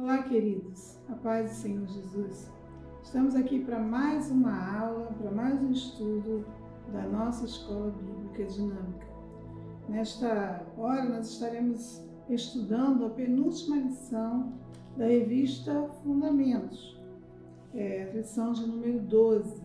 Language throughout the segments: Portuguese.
Olá, queridos, a paz do Senhor Jesus. Estamos aqui para mais uma aula, para mais um estudo da nossa Escola Bíblica Dinâmica. Nesta hora, nós estaremos estudando a penúltima lição da revista Fundamentos, a lição de número 12.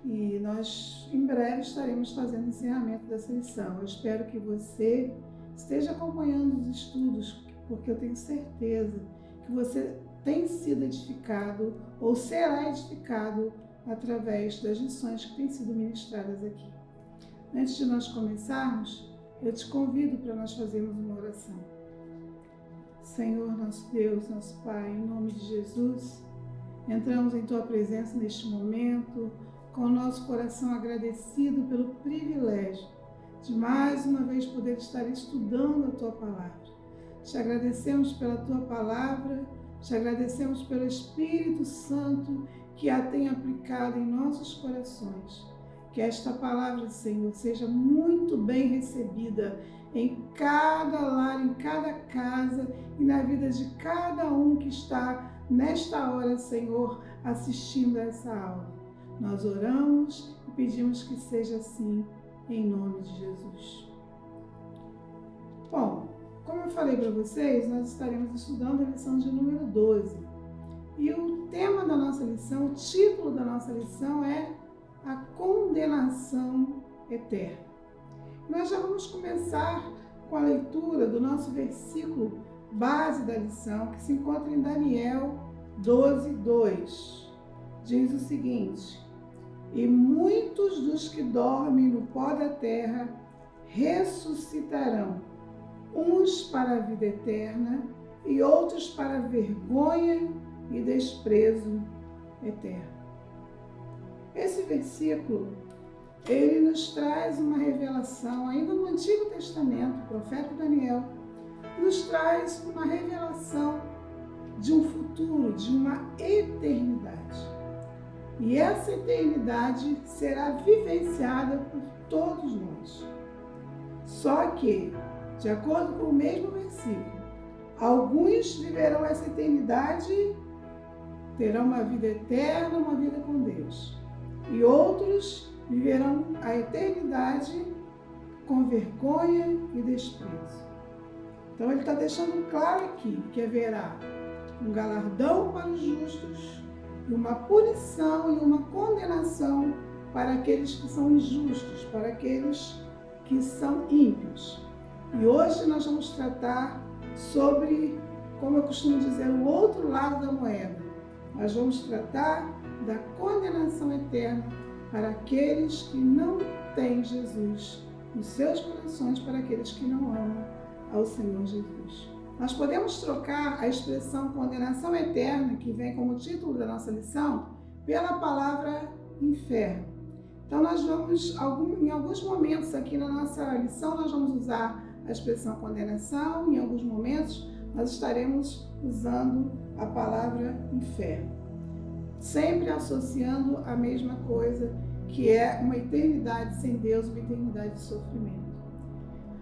E nós, em breve, estaremos fazendo o encerramento dessa lição. Eu espero que você esteja acompanhando os estudos, porque eu tenho certeza que você tem sido edificado ou será edificado através das lições que têm sido ministradas aqui. Antes de nós começarmos, eu te convido para nós fazermos uma oração. Senhor, nosso Deus, nosso Pai, em nome de Jesus, entramos em Tua presença neste momento, com o nosso coração agradecido pelo privilégio de mais uma vez poder estar estudando a Tua Palavra. Te agradecemos pela Tua Palavra, te agradecemos pelo Espírito Santo que a tem aplicado em nossos corações. Que esta palavra, Senhor, seja muito bem recebida em cada lar, em cada casa e na vida de cada um que está nesta hora, Senhor, assistindo a essa aula. Nós oramos e pedimos que seja assim, em nome de Jesus. Bom, como eu falei para vocês, nós estaremos estudando a lição de número 12. E o tema da nossa lição, o título da nossa lição é a condenação eterna. Nós já vamos começar com a leitura do nosso versículo base da lição, que se encontra em Daniel 12:2. Diz o seguinte: e muitos dos que dormem no pó da terra ressuscitarão, uns para a vida eterna e outros para a vergonha e desprezo eterno. Esse versículo, ele nos traz uma revelação, ainda no Antigo Testamento, o profeta Daniel nos traz uma revelação de um futuro, de uma eternidade. E essa eternidade será vivenciada por todos nós. Só que, de acordo com o mesmo versículo, alguns viverão essa eternidade, terão uma vida eterna, uma vida com Deus. E outros viverão a eternidade com vergonha e desprezo. Então ele está deixando claro aqui que haverá um galardão para os justos, e uma punição e uma condenação para aqueles que são injustos, para aqueles que são ímpios. E hoje nós vamos tratar sobre, como eu costumo dizer, o outro lado da moeda. Nós vamos tratar da condenação eterna para aqueles que não têm Jesus nos seus corações, para aqueles que não amam ao Senhor Jesus. Nós podemos trocar a expressão condenação eterna, que vem como título da nossa lição, pela palavra inferno. Então nós vamos, em alguns momentos aqui na nossa lição, nós vamos usar a expressão condenação, em alguns momentos nós estaremos usando a palavra inferno, sempre associando a mesma coisa, que é uma eternidade sem Deus, uma eternidade de sofrimento.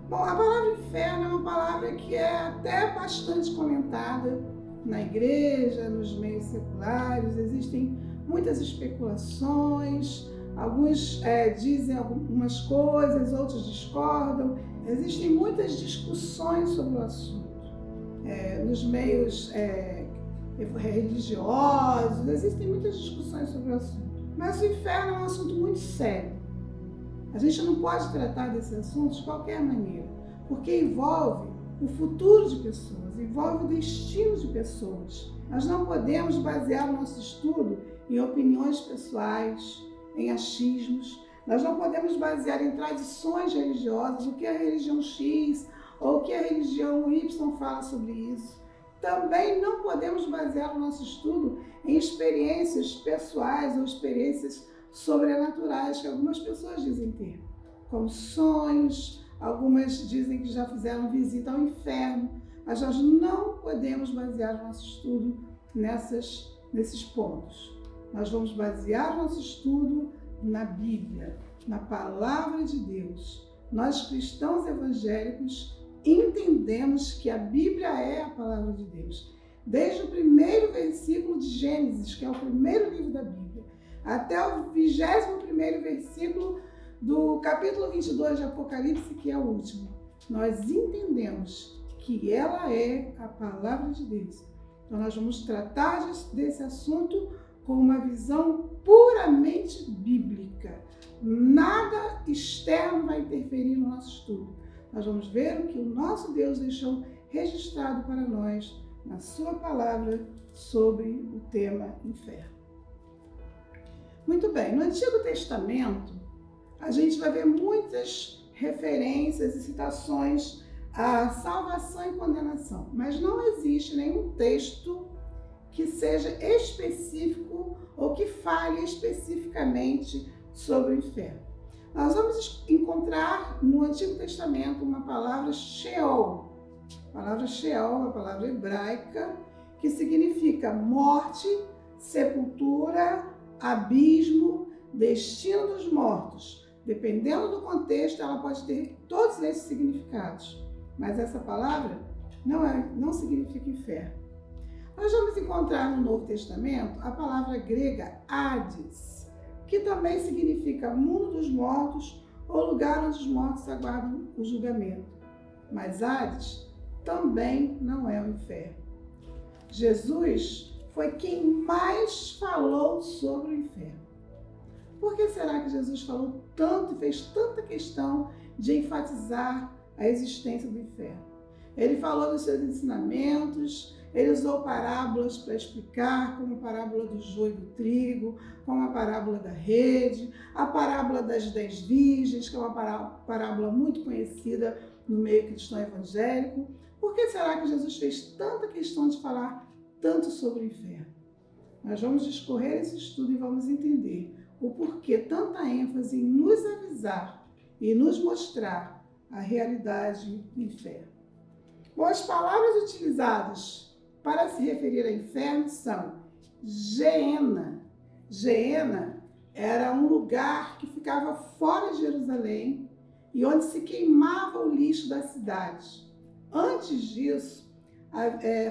Bom, a palavra inferno é uma palavra que é até bastante comentada na igreja, nos meios seculares. Existem muitas especulações, alguns dizem algumas coisas, outros discordam. Existem muitas discussões sobre o assunto. Nos meios religiosos, existem muitas discussões sobre o assunto. Mas o inferno é um assunto muito sério. A gente não pode tratar desse assunto de qualquer maneira, porque envolve o futuro de pessoas, envolve o destino de pessoas. Nós não podemos basear o nosso estudo em opiniões pessoais, em achismos. Nós não podemos basear em tradições religiosas, o que a religião X ou o que a religião Y fala sobre isso. Também não podemos basear o nosso estudo em experiências pessoais ou experiências sobrenaturais que algumas pessoas dizem ter, como sonhos, algumas dizem que já fizeram visita ao inferno, mas nós não podemos basear o nosso estudo nesses pontos. Nós vamos basear o nosso estudo na Bíblia, na Palavra de Deus. Nós, cristãos evangélicos, entendemos que a Bíblia é a Palavra de Deus. desde o primeiro versículo de Gênesis, que é o primeiro livro da Bíblia, até o 21º versículo do capítulo 22 de Apocalipse, que é o último. Nós entendemos que ela é a palavra de Deus. Então nós vamos tratar desse assunto com uma visão puramente bíblica. Nada externo vai interferir no nosso estudo. Nós vamos ver o que o nosso Deus deixou registrado para nós na sua palavra sobre o tema inferno. Muito bem, no Antigo Testamento, a gente vai ver muitas referências e citações à salvação e condenação, mas não existe nenhum texto que seja específico ou que fale especificamente sobre o inferno. Nós vamos encontrar no Antigo Testamento uma palavra Sheol. A palavra Sheol é uma palavra hebraica que significa morte, sepultura, abismo, destino dos mortos. Dependendo do contexto, ela pode ter todos esses significados. Mas essa palavra não significa inferno. Nós vamos encontrar no Novo Testamento a palavra grega Hades, que também significa mundo dos mortos ou lugar onde os mortos aguardam o julgamento. Mas Hades também não é o inferno. Jesus foi quem mais falou sobre o inferno. Por que será que Jesus falou tanto e fez tanta questão de enfatizar a existência do inferno? Ele falou dos seus ensinamentos, ele usou parábolas para explicar, como a parábola do joio e do trigo, como a parábola da rede, a parábola das 10 virgens, que é uma parábola muito conhecida no meio cristão evangélico. Por que será que Jesus fez tanta questão de falar tanto sobre o inferno? Nós vamos discorrer esse estudo e vamos entender o porquê tanta ênfase em nos avisar e nos mostrar a realidade do inferno. Bom, as palavras utilizadas para se referir ao inferno são Geena. Geena era um lugar que ficava fora de Jerusalém e onde se queimava o lixo da cidade. Antes disso,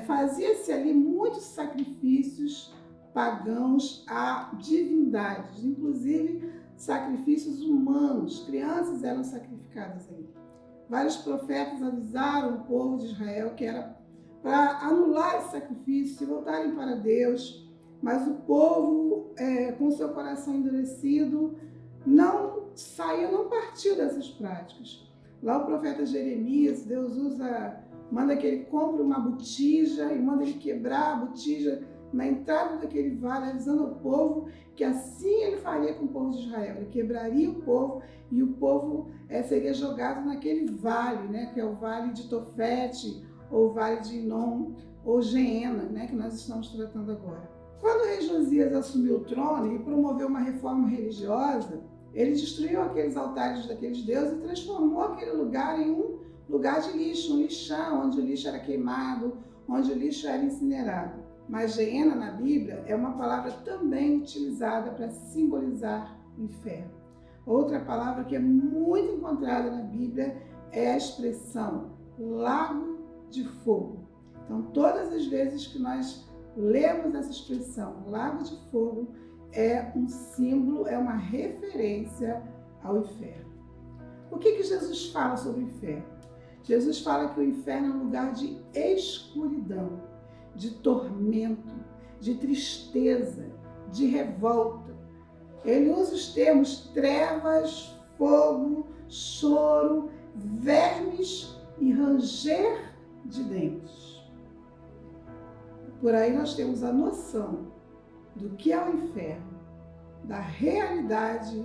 fazia-se ali muitos sacrifícios pagãos a divindades, inclusive sacrifícios humanos. Crianças eram sacrificadas ali. Vários profetas avisaram o povo de Israel que era para anular esse sacrifício, se voltarem para Deus, mas o povo, com seu coração endurecido, não partiu dessas práticas. Lá o profeta Jeremias, Deus manda que ele compre uma botija e manda ele quebrar a botija na entrada daquele vale, avisando ao povo que assim ele faria com o povo de Israel. Ele quebraria o povo e o povo seria jogado naquele vale, que é o vale de Tofete, ou vale de Inom, ou Geena, que nós estamos tratando agora. Quando o rei Josias assumiu o trono e promoveu uma reforma religiosa, ele destruiu aqueles altares daqueles deuses e transformou aquele lugar em um lugar de lixo, um lixão, onde o lixo era queimado, onde o lixo era incinerado. Mas Geena, na Bíblia, é uma palavra também utilizada para simbolizar o inferno. Outra palavra que é muito encontrada na Bíblia é a expressão lago de fogo. Então, todas as vezes que nós lemos essa expressão, lago de fogo, é um símbolo, é uma referência ao inferno. O que Jesus fala sobre o inferno? Jesus fala que o inferno é um lugar de escuridão, de tormento, de tristeza, de revolta. Ele usa os termos trevas, fogo, choro, vermes e ranger de dentes. Por aí nós temos a noção do que é o inferno, da realidade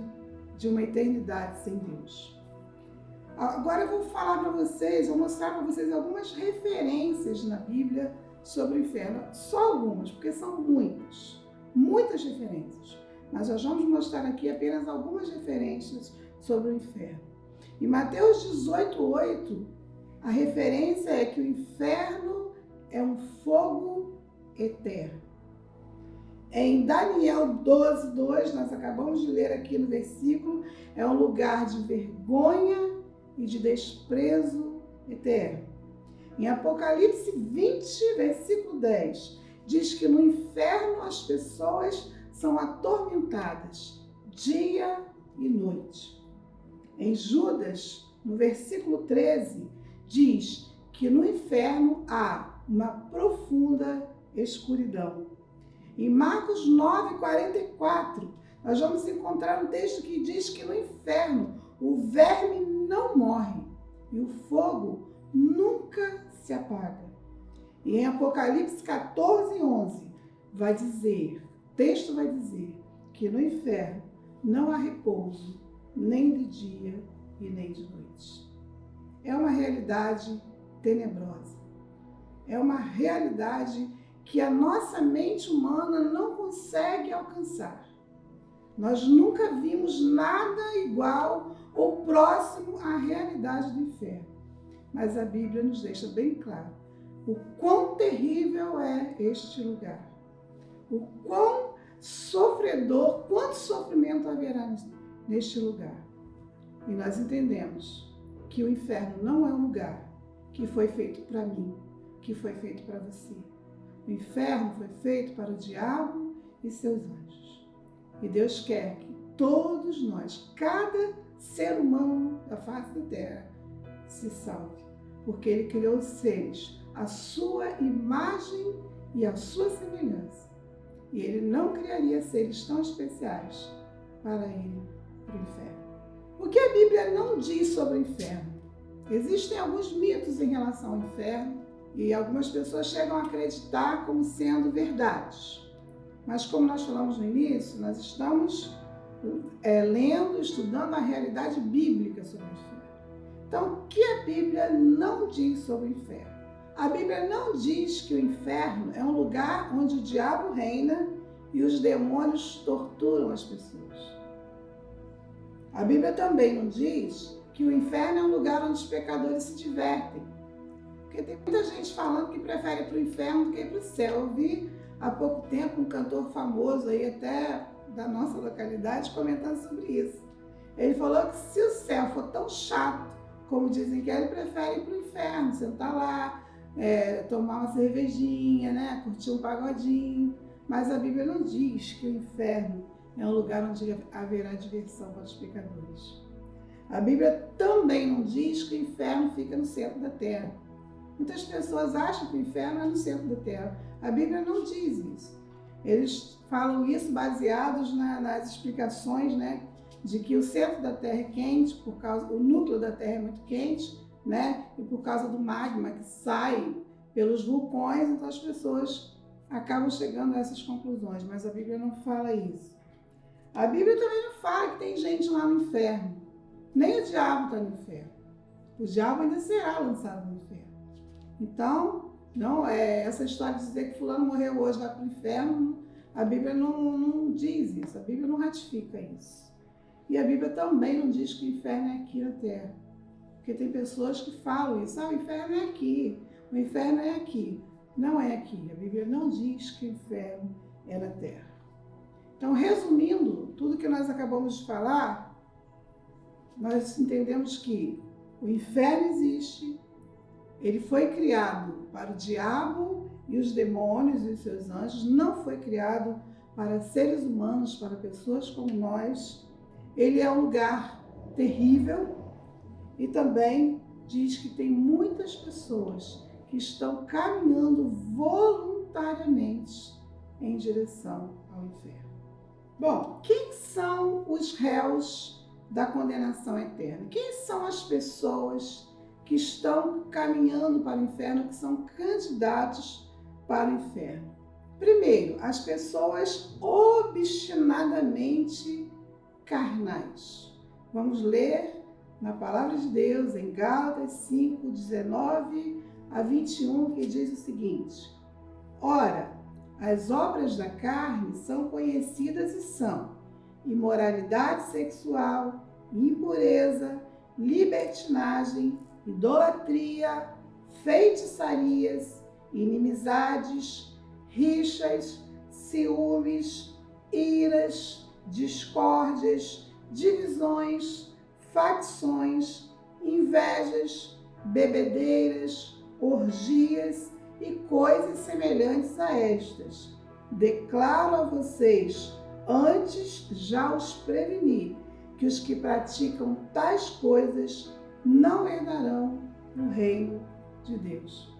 de uma eternidade sem Deus. Agora eu vou falar para vocês, vou mostrar para vocês algumas referências na Bíblia sobre o inferno. Só algumas, porque são muitas referências. Mas nós vamos mostrar aqui apenas algumas referências sobre o inferno. Em Mateus 18:8, a referência é que o inferno é um fogo eterno. Em Daniel 12:2, nós acabamos de ler aqui no versículo, é um lugar de vergonha e de desprezo eterno. Em Apocalipse 20, versículo 10, diz que no inferno as pessoas são atormentadas dia e noite. Em Judas, no versículo 13, diz que no inferno há uma profunda escuridão. Em Marcos 9:44, nós vamos encontrar um texto que diz que no inferno o verme não morre e o fogo nunca se apaga. E em Apocalipse 14:11, o texto vai dizer que no inferno não há repouso, nem de dia e nem de noite. É uma realidade tenebrosa. É uma realidade que a nossa mente humana não consegue alcançar. Nós nunca vimos nada igual ou próximo à realidade do inferno. Mas a Bíblia nos deixa bem claro o quão terrível é este lugar. O quão sofredor, quanto sofrimento haverá neste lugar. E nós entendemos que o inferno não é um lugar que foi feito para mim, que foi feito para você. O inferno foi feito para o diabo e seus anjos. E Deus quer que todos nós, cada ser humano da face da terra, se salve. Porque Ele criou os seres à sua imagem e à sua semelhança. E Ele não criaria seres tão especiais para Ele, para o inferno. O que a Bíblia não diz sobre o inferno? Existem alguns mitos em relação ao inferno e algumas pessoas chegam a acreditar como sendo verdades. Mas como nós falamos no início, nós estamos lendo, estudando a realidade bíblica sobre o inferno. Então, o que a Bíblia não diz sobre o inferno? A Bíblia não diz que o inferno é um lugar onde o diabo reina e os demônios torturam as pessoas. A Bíblia também não diz que o inferno é um lugar onde os pecadores se divertem. Porque tem muita gente falando que prefere ir para o inferno do que ir para o céu. Eu vi há pouco tempo um cantor famoso aí até da nossa localidade comentando sobre isso. Ele falou que se o céu for tão chato, como dizem que é, ele prefere ir para o inferno, sentar lá, tomar uma cervejinha, né, curtir um pagodinho. Mas a Bíblia não diz que o inferno é um lugar onde haverá diversão para os pecadores. A Bíblia também não diz que o inferno fica no centro da terra. Muitas pessoas acham que o inferno é no centro da terra. A Bíblia não diz isso. Eles falam isso baseados nas explicações, né, de que o centro da terra é quente, o núcleo da terra é muito quente, né, e por causa do magma que sai pelos vulcões, então as pessoas acabam chegando a essas conclusões, mas a Bíblia não fala isso. A Bíblia também não fala que tem gente lá no inferno. Nem o diabo está no inferno. O diabo ainda será lançado no inferno. Então, não essa história de dizer que fulano morreu hoje, vai para o inferno, a Bíblia não diz isso, a Bíblia não ratifica isso. E a Bíblia também não diz que o inferno é aqui na terra. Porque tem pessoas que falam isso, o inferno é aqui, o inferno é aqui. Não é aqui, a Bíblia não diz que o inferno é na terra. Então, resumindo tudo que nós acabamos de falar, nós entendemos que o inferno existe, ele foi criado para o diabo e os demônios e os seus anjos, não foi criado para seres humanos, para pessoas como nós. Ele é um lugar terrível e também diz que tem muitas pessoas que estão caminhando voluntariamente em direção ao inferno. Bom, quem são os réus da condenação eterna? Quem são as pessoas que estão caminhando para o inferno, que são candidatos para o inferno? Primeiro, as pessoas obstinadamente carnais. Vamos ler na Palavra de Deus em Gálatas 5, 19 a 21, que diz o seguinte: Ora, as obras da carne são conhecidas e são imoralidade sexual, impureza, libertinagem, idolatria, feitiçarias, inimizades, rixas, ciúmes, iras, discórdias, divisões, facções, invejas, bebedeiras, orgias e coisas semelhantes a estas. Declaro a vocês, antes já os preveni, que os que praticam tais coisas não herdarão o reino de Deus.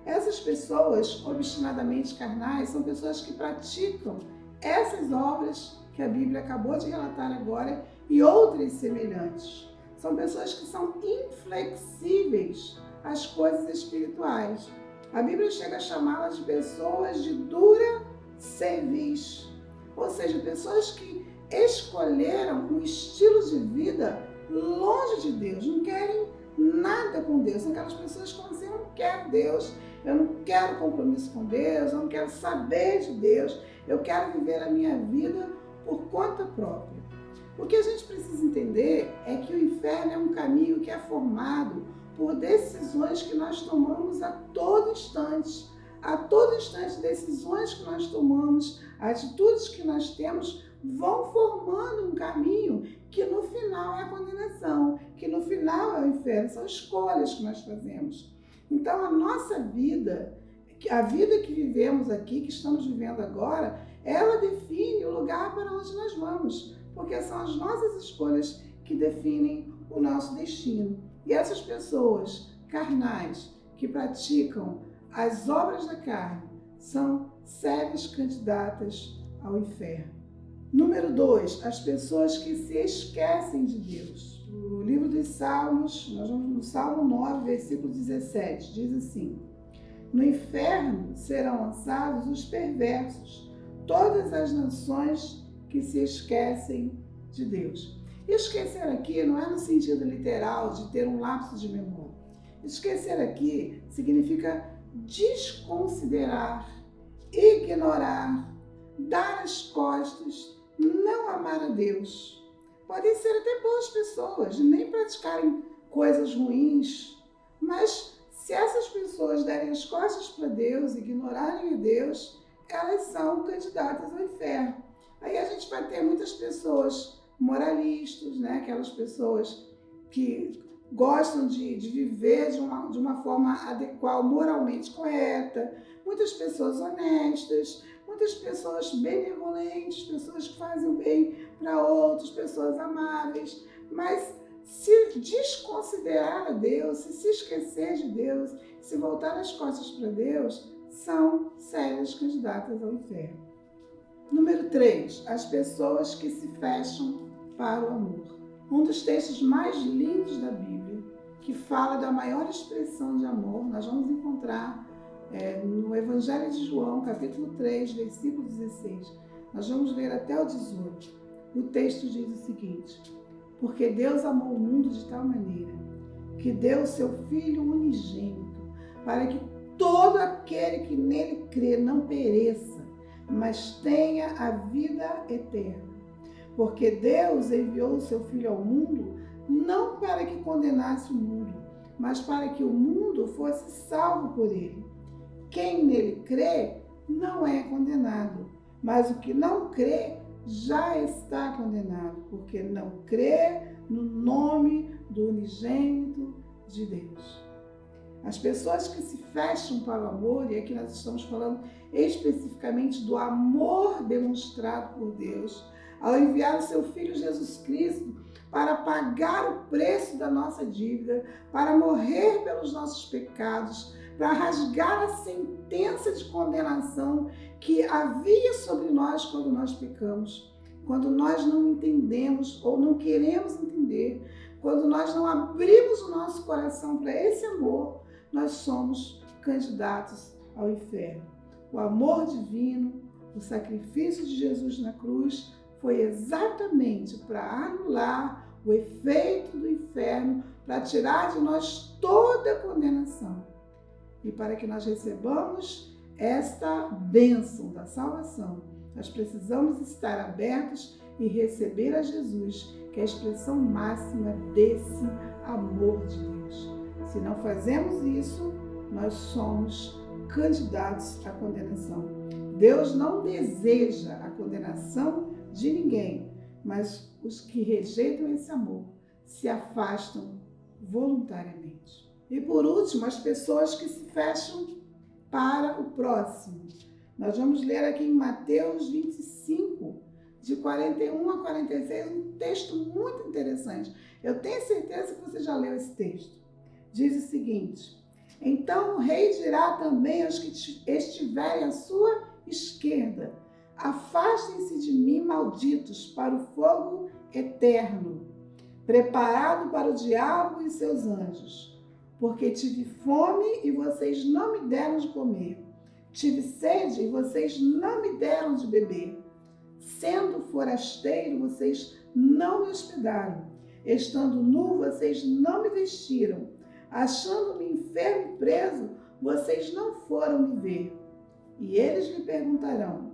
Essas pessoas obstinadamente carnais são pessoas que praticam essas obras que a Bíblia acabou de relatar agora e outras semelhantes. São pessoas que são inflexíveis às coisas espirituais. A Bíblia chega a chamá-las de pessoas de dura cerviz, ou seja, pessoas que escolheram um estilo de vida longe de Deus, não querem nada com Deus. São aquelas pessoas que falam assim: eu não quero Deus, eu não quero compromisso com Deus, eu não quero saber de Deus, eu quero viver a minha vida por conta própria. O que a gente precisa entender é que o inferno é um caminho que é formado por decisões que nós tomamos a todo instante. A todo instante, decisões que nós tomamos, atitudes que nós temos, vão formando um caminho que no final é a condenação, que no final é o inferno, são escolhas que nós fazemos. Então a nossa vida, a vida que vivemos aqui, que estamos vivendo agora, ela define o lugar para onde nós vamos, porque são as nossas escolhas que definem o nosso destino. E essas pessoas carnais que praticam as obras da carne são sérias candidatas ao inferno. Número 2, as pessoas que se esquecem de Deus. O livro dos Salmos, nós vamos no Salmo 9, versículo 17, diz assim: no inferno serão lançados os perversos, todas as nações que se esquecem de Deus. Esquecer aqui não é no sentido literal de ter um lapso de memória. Esquecer aqui significa desconsiderar, ignorar, dar as costas, não amar a Deus. Podem ser até boas pessoas, nem praticarem coisas ruins, mas se essas pessoas derem as costas para Deus, ignorarem a Deus, elas são candidatas ao inferno. Aí a gente vai ter muitas pessoas moralistas, né? Aquelas pessoas que gostam de viver de uma forma adequada, moralmente correta, muitas pessoas honestas, muitas pessoas benevolentes, pessoas que fazem o bem para outros, pessoas amáveis, mas se desconsiderar a Deus, se esquecer de Deus, se voltar as costas para Deus, são sérias candidatas ao inferno. Número 3, as pessoas que se fecham para o amor. Um dos textos mais lindos da Bíblia, que fala da maior expressão de amor, nós vamos encontrar no Evangelho de João, capítulo 3, versículo 16. Nós vamos ler até o 18. O texto diz o seguinte: porque Deus amou o mundo de tal maneira que deu o seu Filho unigênito, para que todo aquele que nele crê não pereça, mas tenha a vida eterna. Porque Deus enviou o seu Filho ao mundo, não para que condenasse o mundo, mas para que o mundo fosse salvo por ele. Quem nele crê não é condenado, mas o que não crê já está condenado, porque não crê no nome do unigênito de Deus. As pessoas que se fecham para o amor, e aqui nós estamos falando especificamente do amor demonstrado por Deus, ao enviar o seu Filho Jesus Cristo para pagar o preço da nossa dívida, para morrer pelos nossos pecados, para rasgar a sentença de condenação que havia sobre nós quando nós pecamos, quando nós não entendemos ou não queremos entender, quando nós não abrimos o nosso coração para esse amor, nós somos candidatos ao inferno. O amor divino, o sacrifício de Jesus na cruz, foi exatamente para anular o efeito do inferno, para tirar de nós toda a condenação. E para que nós recebamos esta bênção da salvação, nós precisamos estar abertos e receber a Jesus, que é a expressão máxima desse amor de Deus. Se não fazemos isso, nós somos candidatos à condenação. Deus não deseja a condenação de ninguém, mas os que rejeitam esse amor se afastam voluntariamente. E por último, as pessoas que se fecham para o próximo. Nós vamos ler aqui em Mateus 25, de 41 a 46, um texto muito interessante. Eu tenho certeza que você já leu esse texto. Diz o seguinte: então o rei dirá também aos que estiverem à sua esquerda: afastem-se de mim, malditos, para o fogo eterno, preparado para o diabo e seus anjos. Porque tive fome e vocês não me deram de comer. Tive sede e vocês não me deram de beber. Sendo forasteiro, vocês não me hospedaram. Estando nu, vocês não me vestiram. Achando-me enfermo e preso, vocês não foram me ver. E eles lhe perguntarão: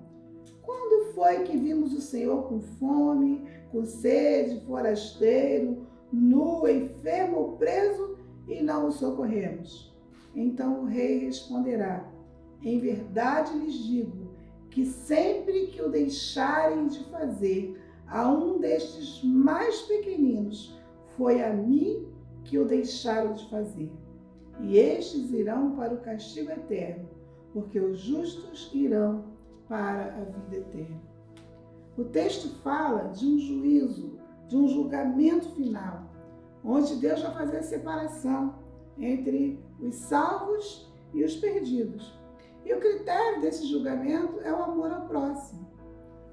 quando foi que vimos o Senhor com fome, com sede, forasteiro, nu, enfermo ou preso, e não o socorremos? Então o rei responderá: em verdade lhes digo que sempre que o deixarem de fazer a um destes mais pequeninos, foi a mim que o deixaram de fazer. E estes irão para o castigo eterno, porque os justos irão para a vida eterna. O texto fala de um juízo, de um julgamento final, onde Deus vai fazer a separação entre os salvos e os perdidos. E o critério desse julgamento é o amor ao próximo.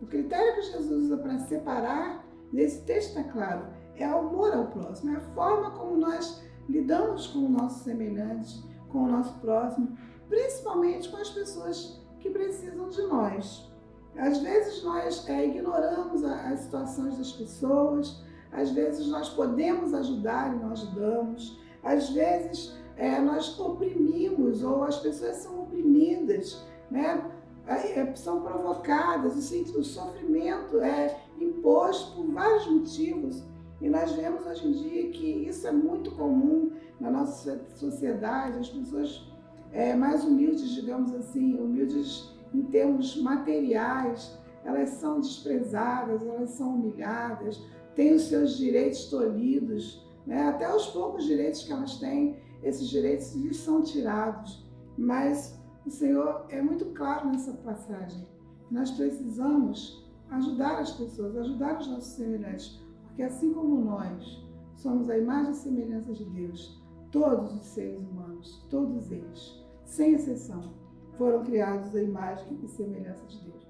O critério que Jesus usa para separar, nesse texto está claro, é o amor ao próximo, é a forma como nós lidamos com o nosso semelhante, com o nosso próximo, principalmente com as pessoas que precisam de nós. Às vezes nós ignoramos as situações das pessoas, às vezes nós podemos ajudar e não ajudamos, às vezes nós oprimimos ou as pessoas são oprimidas, né? São provocadas, o sofrimento é imposto por vários motivos. E nós vemos hoje em dia que isso é muito comum na nossa sociedade, as pessoas mais humildes, digamos assim, humildes em termos materiais, elas são desprezadas, elas são humilhadas, têm os seus direitos tolhidos, né? Até os poucos direitos que elas têm, esses direitos lhes são tirados. Mas o Senhor é muito claro nessa passagem. Nós precisamos ajudar as pessoas, ajudar os nossos semelhantes, porque assim como nós somos a imagem e semelhança de Deus, todos os seres humanos, todos eles, sem exceção, foram criados à imagem e semelhança de Deus.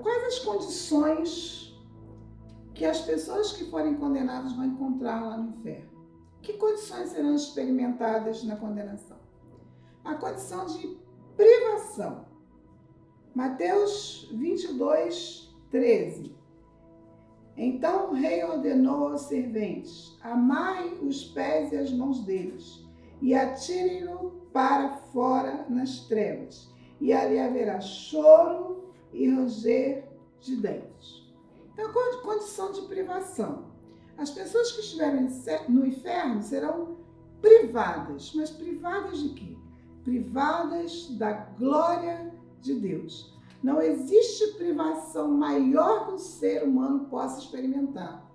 Quais as condições que as pessoas que forem condenadas vão encontrar lá no inferno? Que condições serão experimentadas na condenação? A condição de privação. Mateus 22, 13. Então o rei ordenou aos serventes: amai os pés e as mãos deles, e atirem-no para fora nas trevas, e ali haverá choro e ranger de dentes. Então, a condição de privação. As pessoas que estiverem no inferno serão privadas. Mas privadas de quê? Privadas da glória de Deus. Não existe privação maior que o ser humano possa experimentar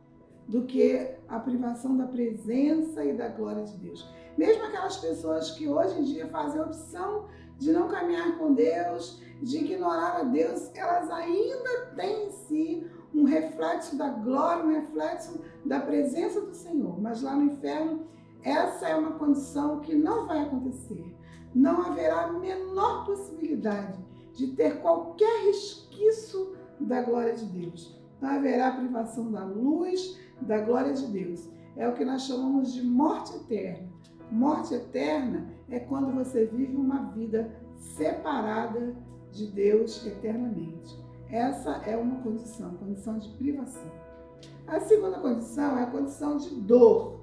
do que a privação da presença e da glória de Deus. Mesmo aquelas pessoas que hoje em dia fazem a opção de não caminhar com Deus, de ignorar a Deus, elas ainda têm em si um reflexo da glória, um reflexo da presença do Senhor. Mas lá no inferno, essa é uma condição que não vai acontecer. Não haverá a menor possibilidade de ter qualquer resquício da glória de Deus. Não haverá privação da luz, da glória de Deus. É o que nós chamamos de morte eterna. Morte eterna é quando você vive uma vida separada de Deus eternamente. Essa é uma condição de privação. A segunda condição é a condição de dor.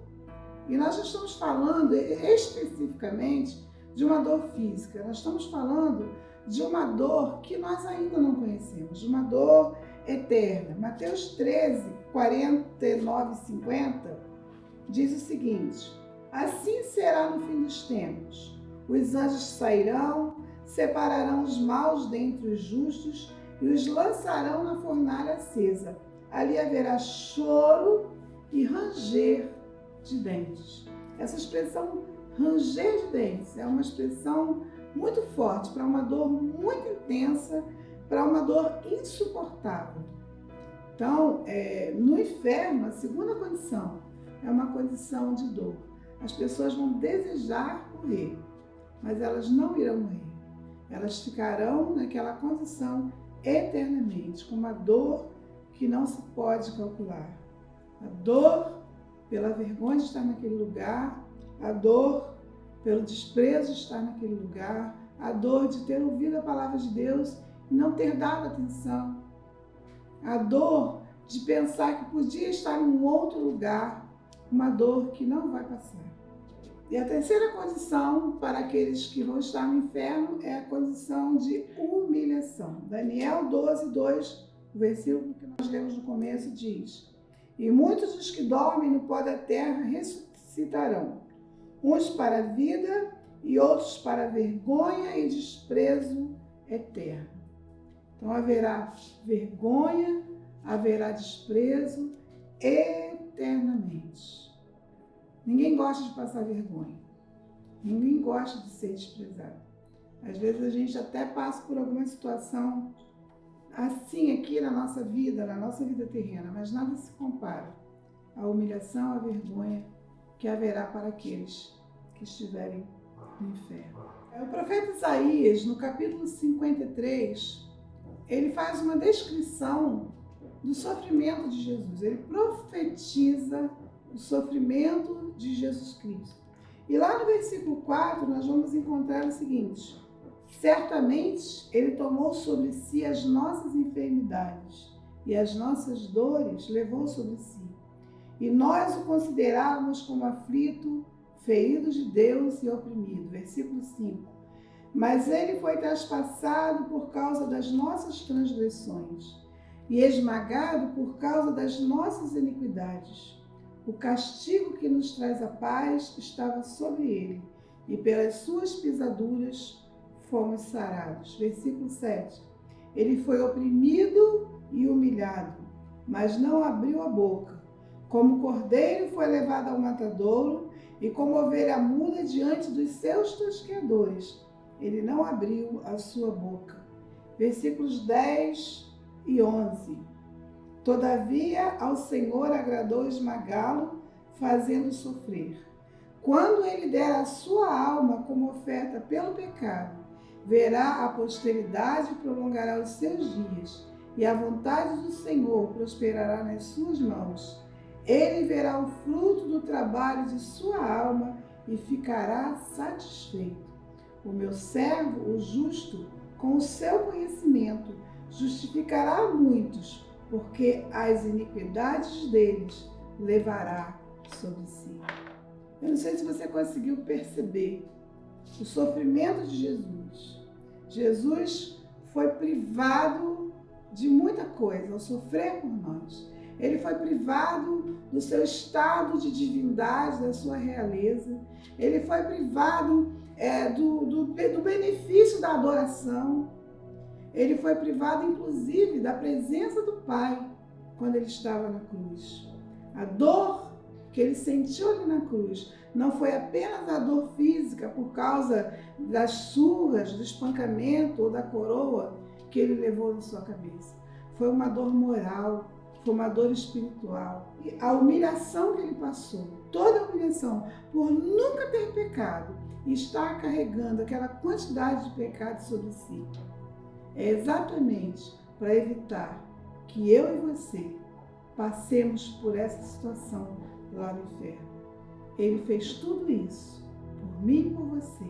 E nós já estamos falando especificamente de uma dor física. Nós estamos falando de uma dor que nós ainda não conhecemos, de uma dor eterna. Mateus 13, 49 e 50 diz o seguinte: assim será no fim dos tempos. Os anjos sairão, separarão os maus dentre os justos e os lançarão na fornalha acesa. Ali haverá choro e ranger de dentes. Essa expressão Ranger de dentes é uma expressão muito forte para uma dor muito intensa, para uma dor insuportável. Então, no inferno, a segunda condição é uma condição de dor. As pessoas vão desejar morrer, mas elas não irão morrer. Elas ficarão naquela condição eternamente, com uma dor que não se pode calcular. A dor pela vergonha de estar naquele lugar, a dor pelo desprezo de estar naquele lugar, a dor de ter ouvido a palavra de Deus e não ter dado atenção, a dor de pensar que podia estar em um outro lugar, uma dor que não vai passar. E a terceira condição para aqueles que vão estar no inferno é a condição de humilhação. Daniel 12, 2, o versículo que nós lemos no começo diz: e muitos dos que dormem no pó da terra ressuscitarão, uns para a vida e outros para a vergonha e desprezo eterno. Então haverá vergonha, haverá desprezo eternamente. Ninguém gosta de passar vergonha. Ninguém gosta de ser desprezado. Às vezes a gente até passa por alguma situação assim aqui na nossa vida terrena, mas nada se compara à humilhação, à vergonha que haverá para aqueles que estiverem no inferno. O profeta Isaías, no capítulo 53, ele faz uma descrição do sofrimento de Jesus. Ele profetiza o sofrimento de Jesus Cristo. E lá no versículo 4, nós vamos encontrar o seguinte: certamente ele tomou sobre si as nossas enfermidades e as nossas dores levou sobre si. E nós o considerávamos como aflito, ferido de Deus e oprimido. Versículo 5. Mas ele foi traspassado por causa das nossas transgressões e esmagado por causa das nossas iniquidades. O castigo que nos traz a paz estava sobre ele, e pelas suas pisaduras fomos sarados. Versículo 7. Ele foi oprimido e humilhado, mas não abriu a boca. Como cordeiro foi levado ao matadouro, e como ovelha muda diante dos seus tosqueadores, ele não abriu a sua boca. Versículos 10 e 11. Todavia ao Senhor agradou esmagá-lo, fazendo sofrer. Quando ele der a sua alma como oferta pelo pecado, verá a posteridade e prolongará os seus dias, e a vontade do Senhor prosperará nas suas mãos. Ele verá o fruto do trabalho de sua alma e ficará satisfeito. O meu servo, o justo, com o seu conhecimento, justificará muitos, porque as iniquidades deles levará sobre si. Eu não sei se você conseguiu perceber o sofrimento de Jesus. Jesus foi privado de muita coisa ao sofrer por nós. Ele foi privado do seu estado de divindade, da sua realeza. Ele foi privado do benefício da adoração. Ele foi privado, inclusive, da presença do Pai quando ele estava na cruz. A dor que ele sentiu ali na cruz não foi apenas a dor física por causa das surras, do espancamento ou da coroa que ele levou na sua cabeça. Foi uma dor moral, foi uma dor espiritual. E a humilhação que ele passou, toda a humilhação por nunca ter pecado e estar carregando aquela quantidade de pecado sobre si, é exatamente para evitar que eu e você passemos por essa situação lá no inferno. Ele fez tudo isso por mim e por você,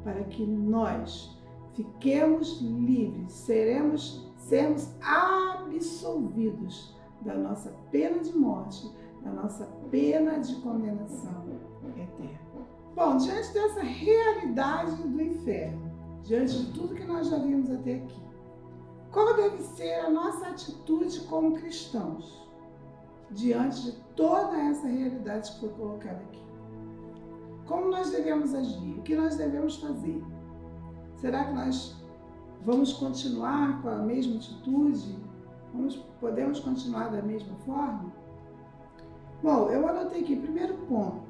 para que nós fiquemos livres, sermos absolvidos da nossa pena de morte, da nossa pena de condenação eterna. Bom, diante dessa realidade do inferno, diante de tudo que nós já vimos até aqui, qual deve ser a nossa atitude como cristãos diante de toda essa realidade que foi colocada aqui? Como nós devemos agir? O que nós devemos fazer? Será que nós vamos continuar com a mesma atitude? Podemos continuar da mesma forma? Bom, eu anotei aqui, primeiro ponto,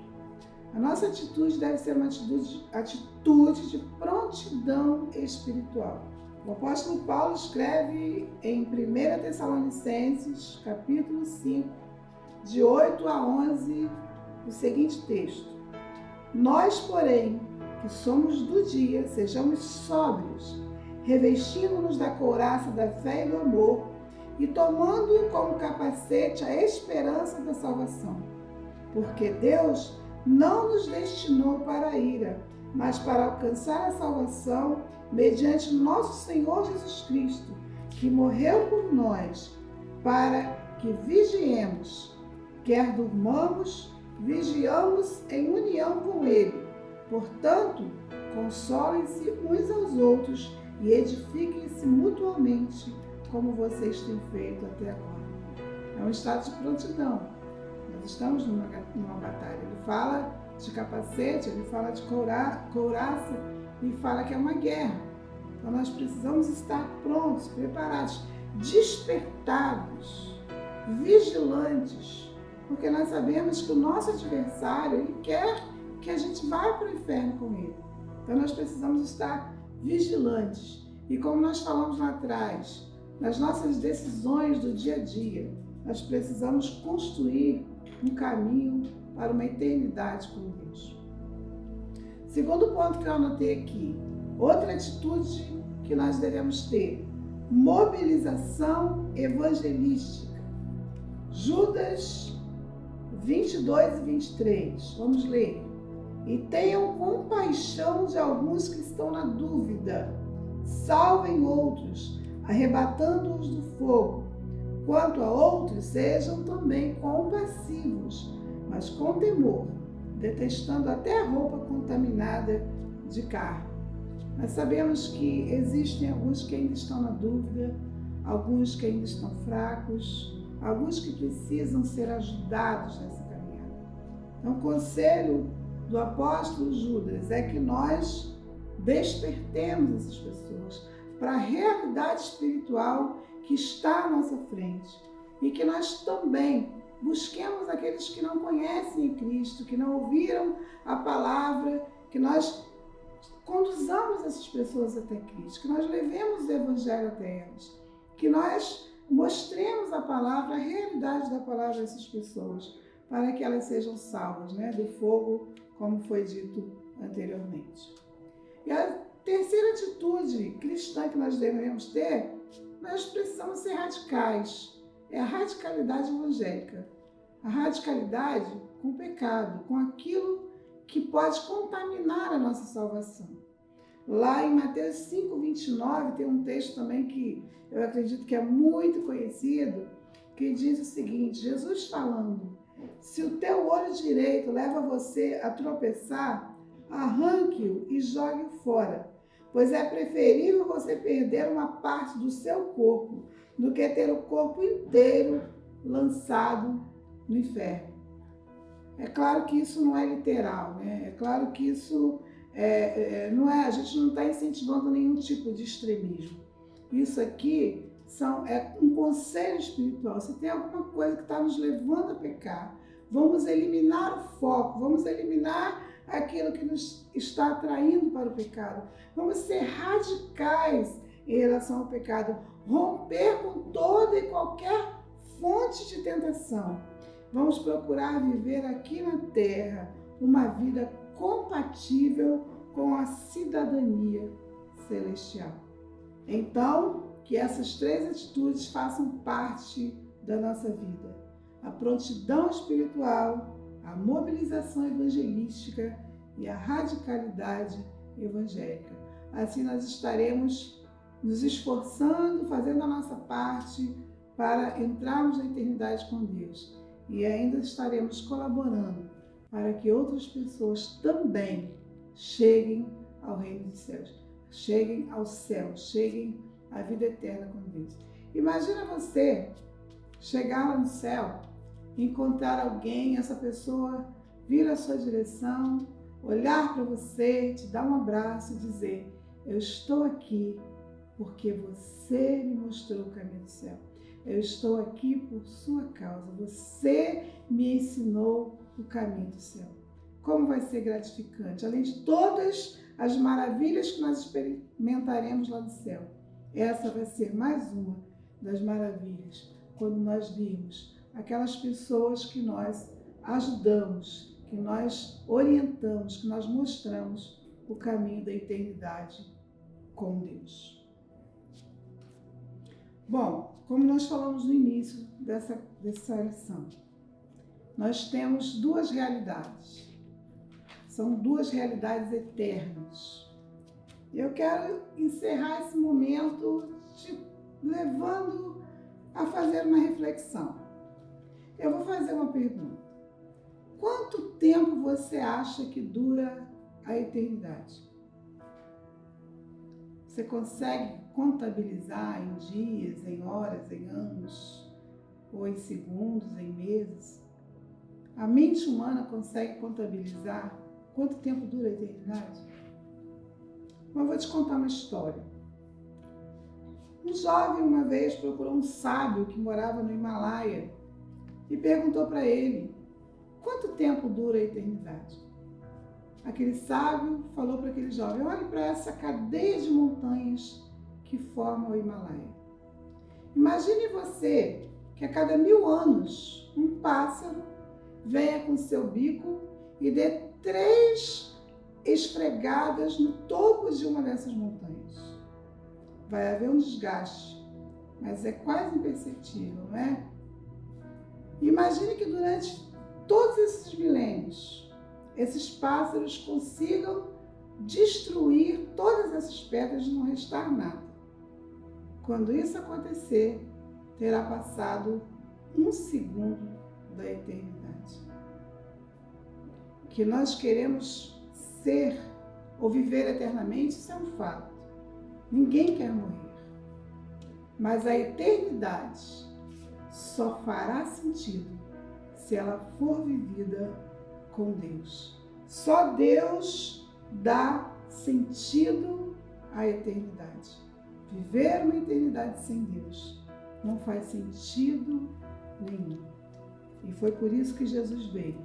A nossa atitude deve ser uma atitude de prontidão espiritual. O apóstolo Paulo escreve em 1 Tessalonicenses, capítulo 5, de 8 a 11, o seguinte texto: Nós, porém, que somos do dia, sejamos sóbrios, revestindo-nos da couraça da fé e do amor, e tomando como capacete a esperança da salvação. Porque Deus não nos destinou para a ira, mas para alcançar a salvação mediante nosso Senhor Jesus Cristo, que morreu por nós, para que vigiemos, quer durmamos, vigiamos em união com Ele. Portanto, consolem-se uns aos outros e edifiquem-se mutuamente, como vocês têm feito até agora. É um estado de prontidão. Nós estamos numa batalha. Ele fala de capacete, ele fala de couraça e fala que é uma guerra. Então nós precisamos estar prontos, preparados, despertados, vigilantes, porque nós sabemos que o nosso adversário, ele quer que a gente vá para o inferno com ele. Então nós precisamos estar vigilantes. E como nós falamos lá atrás, nas nossas decisões do dia a dia, nós precisamos construir um caminho para uma eternidade com Deus. Segundo ponto que eu anotei aqui, outra atitude que nós devemos ter: mobilização evangelística. Judas 22 e 23. Vamos ler. E tenham compaixão de alguns que estão na dúvida. Salvem outros, arrebatando-os do fogo. Quanto a outros, sejam também compassivos, mas com temor, detestando até a roupa contaminada de carne. Nós sabemos que existem alguns que ainda estão na dúvida, alguns que ainda estão fracos, alguns que precisam ser ajudados nessa caminhada. Então, o conselho do apóstolo Judas é que nós despertemos essas pessoas para a realidade espiritual que está à nossa frente e que nós também busquemos aqueles que não conhecem Cristo, que não ouviram a palavra, que nós conduzamos essas pessoas até Cristo, que nós levemos o Evangelho até elas, que nós mostremos a palavra, a realidade da palavra a essas pessoas, para que elas sejam salvas, do fogo, como foi dito anteriormente. E a terceira atitude cristã que nós devemos ter, nós precisamos ser radicais. É a radicalidade evangélica. A radicalidade com o pecado, com aquilo que pode contaminar a nossa salvação. Lá em Mateus 5, 29, tem um texto também que eu acredito que é muito conhecido, que diz o seguinte: Jesus falando: se o teu olho direito leva você a tropeçar, arranque-o e jogue-o fora, pois é preferível você perder uma parte do seu corpo do que ter o corpo inteiro lançado no inferno. É claro que isso não é literal, É claro que isso não é, a gente não está incentivando nenhum tipo de extremismo. Isso aqui é um conselho espiritual. Se tem alguma coisa que está nos levando a pecar, vamos eliminar o foco, vamos eliminar aquilo que nos está atraindo para o pecado. Vamos ser radicais em relação ao pecado, romper com toda e qualquer fonte de tentação. Vamos procurar viver aqui na terra uma vida compatível com a cidadania celestial. Então, que essas três atitudes façam parte da nossa vida: a prontidão espiritual, a mobilização evangelística e a radicalidade evangélica. Assim nós estaremos nos esforçando, fazendo a nossa parte para entrarmos na eternidade com Deus. E ainda estaremos colaborando para que outras pessoas também cheguem ao reino dos céus, cheguem ao céu, cheguem à vida eterna com Deus. Imagina você chegar lá no céu, encontrar alguém, essa pessoa vir à sua direção, olhar para você, te dar um abraço e dizer: eu estou aqui porque você me mostrou o caminho do céu. Eu estou aqui por sua causa. Você me ensinou o caminho do céu. como vai ser gratificante, além de todas as maravilhas que nós experimentaremos lá do céu. Essa vai ser mais uma das maravilhas, quando nós virmos aquelas pessoas que nós ajudamos, que nós orientamos, que nós mostramos o caminho da eternidade com Deus. Bom, como nós falamos no início dessa lição, nós temos duas realidades. São duas realidades eternas. E eu quero encerrar esse momento te levando a fazer uma reflexão. Eu vou fazer uma pergunta. Quanto tempo você acha que dura a eternidade? Você consegue contabilizar em dias, em horas, em anos, ou em segundos, em meses? A mente humana consegue contabilizar quanto tempo dura a eternidade? Mas eu vou te contar uma história. Um jovem uma vez procurou um sábio que morava no Himalaia e perguntou para ele: quanto tempo dura a eternidade? Aquele sábio falou para aquele jovem: olhe para essa cadeia de montanhas que formam o Himalaia. Imagine você que a cada 1000 anos um pássaro venha com seu bico e dê 3 esfregadas no topo de uma dessas montanhas. Vai haver um desgaste, mas é quase imperceptível, não é? Imagine que durante todos esses milênios, esses pássaros consigam destruir todas essas pedras e não restar nada. Quando isso acontecer, terá passado 1 segundo da eternidade. Que nós queremos ser ou viver eternamente, isso é um fato. Ninguém quer morrer. Mas a eternidade só fará sentido se ela for vivida com Deus. Só Deus dá sentido à eternidade. Viver uma eternidade sem Deus não faz sentido nenhum. E foi por isso que Jesus veio,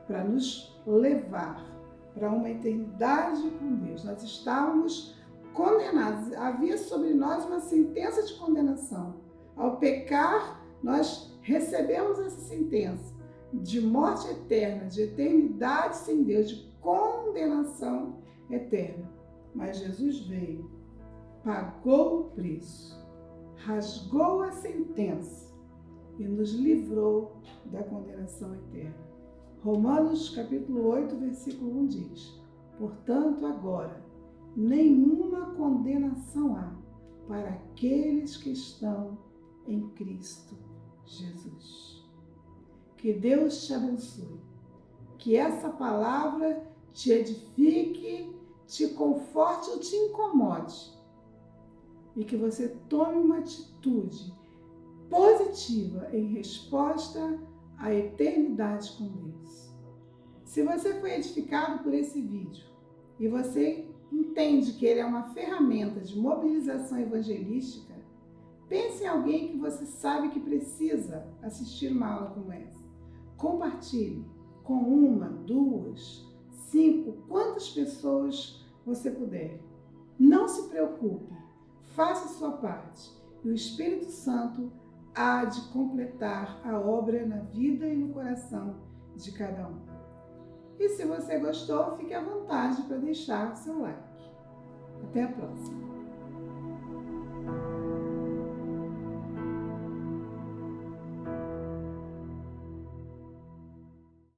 para nos levar para uma eternidade com Deus. Nós estávamos condenados, havia sobre nós uma sentença de condenação. Ao pecar, nós recebemos essa sentença de morte eterna, de eternidade sem Deus, de condenação eterna. Mas Jesus veio, pagou o preço, rasgou a sentença e nos livrou da condenação eterna. Romanos capítulo 8, versículo 1 diz: portanto, agora, nenhuma condenação há para aqueles que estão em Cristo Jesus. Que Deus te abençoe, que essa palavra te edifique, te conforte ou te incomode, e que você tome uma atitude positiva em resposta à eternidade com Deus. Se você foi edificado por esse vídeo e você entende que ele é uma ferramenta de mobilização evangelística, pense em alguém que você sabe que precisa assistir uma aula como essa. Compartilhe com 1, 2, 5, quantas pessoas você puder. Não se preocupe, faça a sua parte e o Espírito Santo há de completar a obra na vida e no coração de cada um. E se você gostou, fique à vontade para deixar seu like. Até a próxima!